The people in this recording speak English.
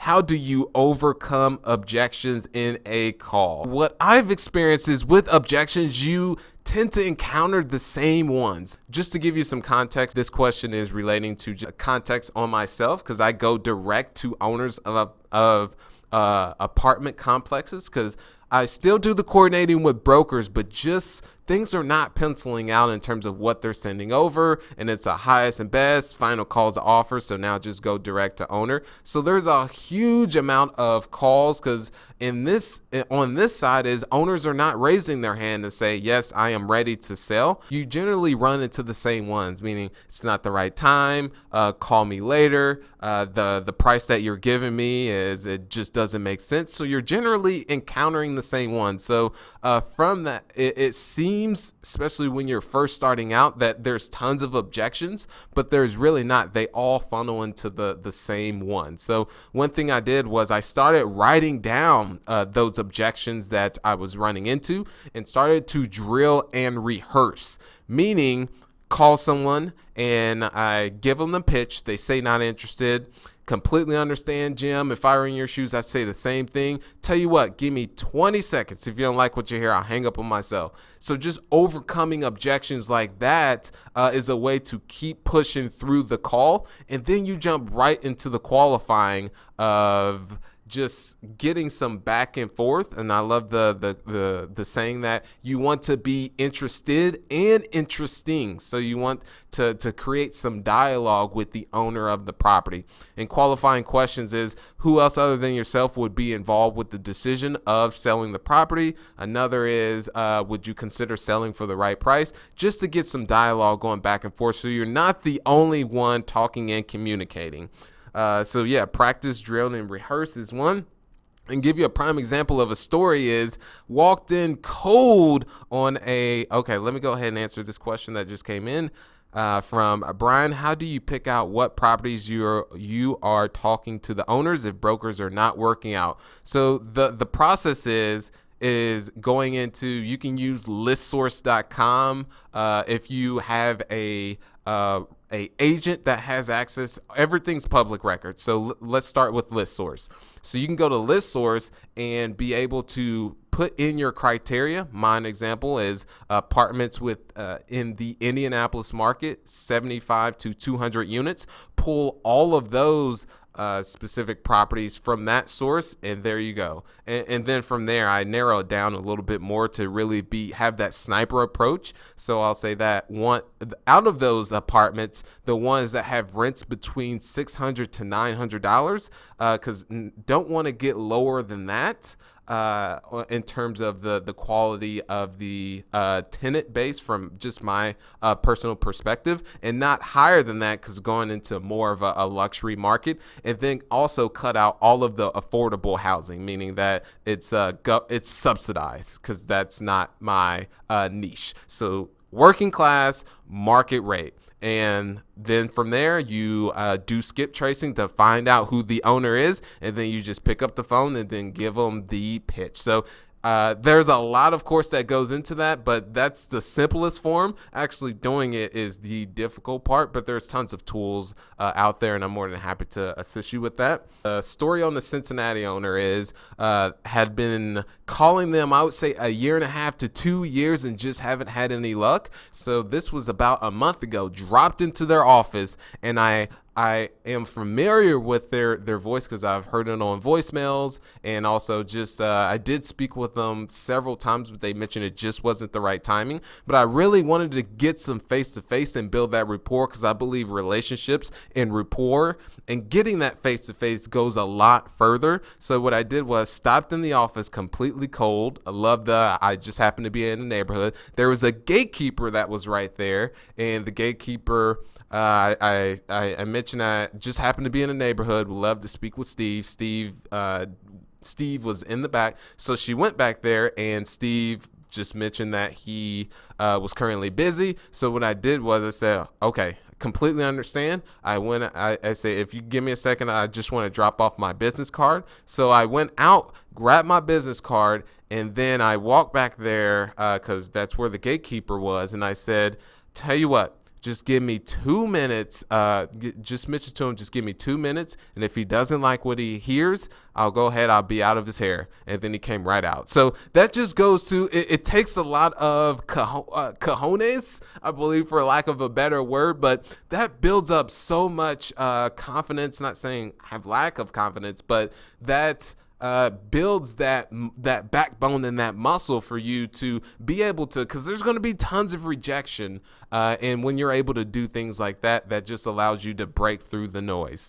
how do you overcome objections in a call? What I've experienced is with objections, you tend to encounter the same ones. Just to give you some context, this question is relating to context on myself because I go direct to owners of apartment complexes because I still do the coordinating with brokers, but just things are not penciling out in terms of what they're sending over, and it's a highest and best, final calls to offer, so now just go direct to owner. So there's a huge amount of calls because on this side is owners are not raising their hand to say, yes, I am ready to sell. You generally run into the same ones, meaning it's not the right time, call me later, the price that you're giving me it just doesn't make sense. So you're generally encountering the same ones. So from that, it seems, especially when you're first starting out, that there's tons of objections, but there's really not. They all funnel into the same one. So one thing I did was I started writing down those objections that I was running into and started to drill and rehearse, meaning call someone and I give them the pitch. They say not interested. Completely understand, Jim. If I were in your shoes, I'd say the same thing. Tell you what, give me 20 seconds. If you don't like what you hear, I'll hang up on myself. So just overcoming objections like that is a way to keep pushing through the call. And then you jump right into the qualifying of just getting some back and forth. And I love the saying that you want to be interested and interesting. So you want to create some dialogue with the owner of the property. And qualifying questions is who else other than yourself would be involved with the decision of selling the property. Another is would you consider selling for the right price, just to get some dialogue going back and forth so you're not the only one talking and communicating. So yeah, practice, drill, and rehearse is one. And give you a prime example of a story is walked in cold on okay, let me go ahead and answer this question that just came in from Brian. How do you pick out what properties you are talking to the owners if brokers are not working out? So the process is going into, you can use listsource.com if you have a agent that has access. Everything's public record. So let's start with ListSource. So you can go to ListSource and be able to put in your criteria. Mine example is apartments with in the Indianapolis market, 75 to 200 units. Pull all of those specific properties from that source, and there you go. And then from there, I narrow it down a little bit more to really have that sniper approach. So I'll say that out of those apartments, the ones that have rents between $600 to $900, because don't want to get lower than that. In terms of the quality of the tenant base from just my personal perspective, and not higher than that because going into more of a luxury market. And then also cut out all of the affordable housing, meaning that it's subsidized, because that's not my niche. So working class, market rate. And then from there, you do skip tracing to find out who the owner is. And then you just pick up the phone and then give them the pitch. So there's a lot, of course, that goes into that, but that's the simplest form. Actually doing it is the difficult part, but there's tons of tools out there, and I'm more than happy to assist you with that. The story on the Cincinnati owner is had been calling them, I would say, 1.5 to 2 years and just haven't had any luck. So this was about a month ago, dropped into their office, and I am familiar with their voice because I've heard it on voicemails, and also just I did speak with them several times, but they mentioned it just wasn't the right timing. But I really wanted to get some face-to-face and build that rapport, because I believe relationships and rapport and getting that face-to-face goes a lot further. So what I did was stopped in the office completely cold. I just happened to be in the neighborhood. There was a gatekeeper that was right there, and the gatekeeper, I mentioned I just happened to be in the neighborhood. Would love to speak with Steve. Steve was in the back. So she went back there, and Steve just mentioned that he was currently busy. So what I did was I said, okay, completely understand. I say, if you give me a second, I just want to drop off my business card. So I went out, grabbed my business card, and then I walked back there because that's where the gatekeeper was. And I said, tell you what, just give me 2 minutes. Just mention to him, just give me 2 minutes. And if he doesn't like what he hears, I'll go ahead, I'll be out of his hair. And then he came right out. So that just goes to, it takes a lot of cojones, I believe, for lack of a better word, but that builds up so much confidence. Not saying I have lack of confidence, but that builds that backbone and that muscle for you to be able to, because there's going to be tons of rejection. And when you're able to do things like that, that just allows you to break through the noise.